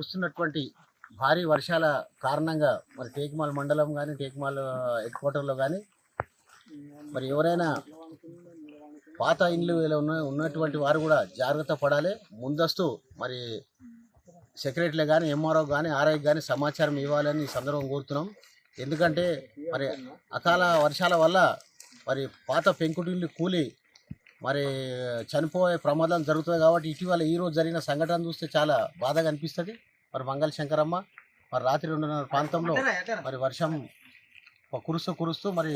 కురుస్తున్నటువంటి భారీ వర్షాల కారణంగా మరి టేకుమాల్ మండలం కానీ టేకుమాల్ హెడ్ క్వార్టర్లో కానీ మరి ఎవరైనా పాత ఇండ్లు ఉన్నటువంటి వారు కూడా జాగ్రత్త పడాలి. ముందస్తు మరి సెక్రటరీలు కానీ ఎంఆర్ఓ కానీ ఆర్ఐకి కానీ సమాచారం ఇవ్వాలని ఈ సందర్భం కోరుతున్నాం. ఎందుకంటే మరి అకాల వర్షాల వల్ల మరి పాత పెంకుటిల్లు కూలి మరి చనిపోయే ప్రమాదాలు జరుగుతాయి. కాబట్టి ఇటీవల ఈరోజు జరిగిన సంఘటన చూస్తే చాలా బాధగా అనిపిస్తుంది. మరి మంగళ శంకరమ్మ మరి రాత్రి 2:30 ప్రాంతంలో మరి వర్షం కురుస్తూ మరి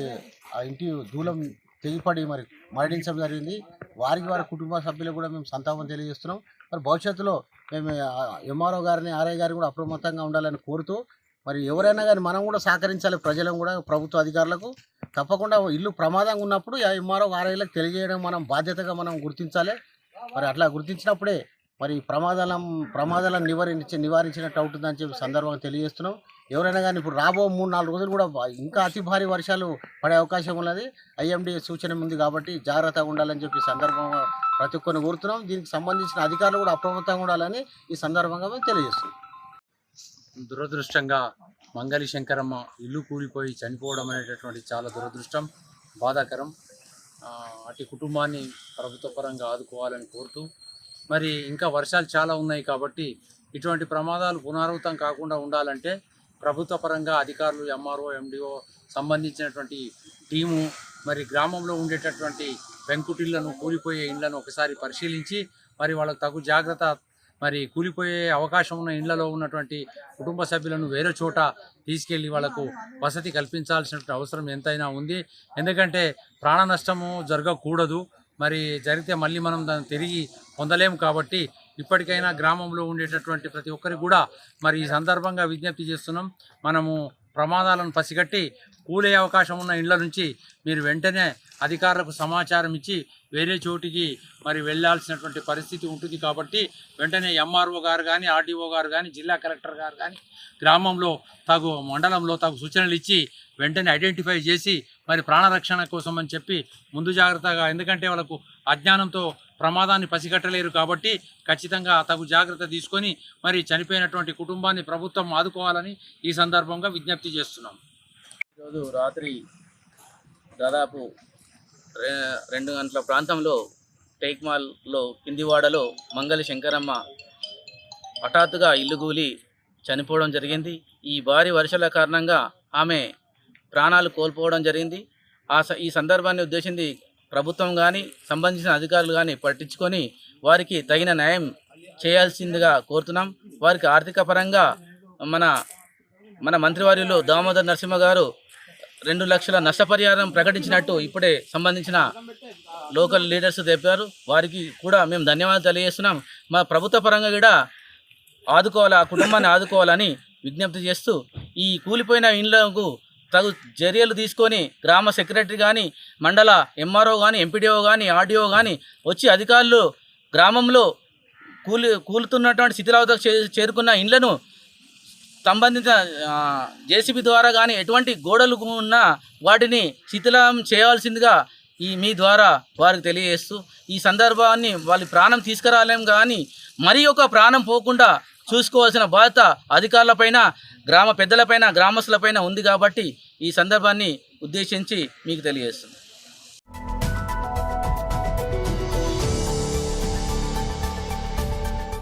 ఆ ఇంటి దూలం తెగిపడి మరి మరణించడం జరిగింది. వారి కుటుంబ సభ్యులకు కూడా మేము సంతాపం తెలియజేస్తున్నాం. మరి భవిష్యత్తులో మేము ఎంఆర్ఓ గారిని ఆర్ఐ గారిని కూడా అప్రమత్తంగా ఉండాలని కోరుతూ మరి ఎవరైనా కానీ మనం కూడా సహకరించాలి. ప్రజలను కూడా ప్రభుత్వ అధికారులకు తప్పకుండా ఇల్లు ప్రమాదంగా ఉన్నప్పుడు ఎంఆర్ఓ ఆర్ఐలకు తెలియజేయడం మనం బాధ్యతగా మనం గుర్తించాలి. మరి అట్లా గుర్తించినప్పుడే మరి ప్రమాదాలను నివారించినట్టు అవుతుందని చెప్పి సందర్భంగా తెలియజేస్తున్నాం. ఎవరైనా కానీ ఇప్పుడు రాబో 3-4 రోజులు కూడా ఇంకా అతి భారీ వర్షాలు పడే అవకాశం ఉన్నది. ఐఎండీ సూచన ఉంది కాబట్టి జాగ్రత్తగా ఉండాలని చెప్పి సందర్భంగా ప్రతి ఒక్కరిని కోరుతున్నాం. దీనికి సంబంధించిన అధికారులు కూడా అప్రమత్తంగా ఉండాలని ఈ సందర్భంగా మేము తెలియజేస్తున్నాం. దురదృష్టంగా మంగళి శంకరమ్మ ఇల్లు కూలిపోయి చనిపోవడం అనేటటువంటి చాలా దురదృష్టం, బాధాకరం. అటు కుటుంబాన్ని ప్రభుత్వ పరంగా ఆదుకోవాలని కోరుతూ మరి ఇంకా వర్షాలు చాలా ఉన్నాయి కాబట్టి ఇటువంటి ప్రమాదాలు పునరావృతం కాకుండా ఉండాలంటే ప్రభుత్వ పరంగా అధికారులు ఎంఆర్ఓ ఎండిఓ సంబంధించినటువంటి టీము మరి గ్రామంలో ఉండేటటువంటి పెంకుటిళ్లను కూలిపోయే ఇండ్లను ఒకసారి పరిశీలించి మరి వాళ్ళకు తగు జాగ్రత్త మరి కూలిపోయే అవకాశం ఉన్న ఇండ్లలో ఉన్నటువంటి కుటుంబ సభ్యులను వేరే చోట తీసుకెళ్ళి వాళ్లకు వసతి కల్పించాల్సినటువంటి అవసరం ఎంతైనా ఉంది. ఎందుకంటే ప్రాణ నష్టము జరగకూడదు. మరి జరిగితే మళ్ళీ మనం దాన్ని తిరిగి పొందలేము. కాబట్టి ఇప్పటికైనా గ్రామంలో ఉండేటటువంటి ప్రతి ఒక్కరికి కూడా మరి ఈ సందర్భంగా విజ్ఞప్తి చేస్తున్నాం. మనము ప్రమాదాలను పసిగట్టి కూలే అవకాశం ఉన్న ఇళ్ల నుంచి మీరు వెంటనే అధికారులకు సమాచారం ఇచ్చి వేరే చోటికి మరి వెళ్ళాల్సినటువంటి పరిస్థితి ఉంటుంది. కాబట్టి వెంటనే ఎంఆర్ఓ గారు కానీ ఆర్డీఓ గారు కానీ జిల్లా కలెక్టర్ గారు కానీ గ్రామంలో మండలంలో సూచనలు ఇచ్చి వెంటనే ఐడెంటిఫై చేసి మరి ప్రాణరక్షణ కోసం అని చెప్పి ముందు జాగ్రత్తగా, ఎందుకంటే వాళ్ళకు అజ్ఞానంతో ప్రమాదాన్ని పసిగట్టలేరు కాబట్టి ఖచ్చితంగా తగు జాగ్రత్త తీసుకొని మరి చనిపోయినటువంటి కుటుంబాన్ని ప్రభుత్వం ఆదుకోవాలని ఈ సందర్భంగా విజ్ఞప్తి చేస్తున్నాం. ఈరోజు రాత్రి దాదాపు 2 గంటల ప్రాంతంలో టేక్మాల్లో కిందివాడలో మంగళి శంకరమ్మ హఠాత్తుగా ఇల్లు కూలి చనిపోవడం జరిగింది. ఈ భారీ వర్షాల కారణంగా ఆమె ప్రాణాలు కోల్పోవడం జరిగింది. ఈ సందర్భాన్ని ఉద్దేశించి ప్రభుత్వం కానీ సంబంధించిన అధికారులు కానీ పట్టించుకొని వారికి తగిన న్యాయం చేయాల్సిందిగా కోరుతున్నాం. వారికి ఆర్థిక పరంగా మన మంత్రివర్యులు దామోదర్ నరసింహ గారు 2 లక్షల నష్టపరిహారం ప్రకటించినట్టు ఇప్పుడే సంబంధించిన లోకల్ లీడర్స్ చెప్పారు. వారికి కూడా మేము ధన్యవాదాలు తెలియజేస్తున్నాం. మా ప్రభుత్వ పరంగా కూడా ఆదుకోవాలి, ఆ కుటుంబాన్ని ఆదుకోవాలని విజ్ఞప్తి చేస్తూ ఈ కూలిపోయిన ఇండ్లకు తగు చర్యలు తీసుకొని గ్రామ సెక్రటరీ కానీ మండల ఎంఆర్ఓ కానీ ఎంపీడీఓ కానీ ఆర్డీఓ కానీ వచ్చి అధికారులు గ్రామంలో కూలుతున్నటువంటి శిథిలావస్థకు చేరుకున్న ఇండ్లను సంబంధిత జేసీబీ ద్వారా కానీ ఎటువంటి గోడలు ఉన్నా వాటిని శిథిలం చేయాల్సిందిగా మీ ద్వారా వారికి తెలియజేస్తూ ఈ సందర్భాన్ని వాళ్ళ ప్రాణం తీసుకురాలేం కానీ మరి ఒక ప్రాణం పోకుండా చూసుకోవాల్సిన బాధ్యత అధికారులపైన, గ్రామ పెద్దలపైన, గ్రామస్తులపైన ఉంది. కాబట్టి ఈ సందర్భాన్ని ఉద్దేశించి మీకు తెలియజేస్తుంది.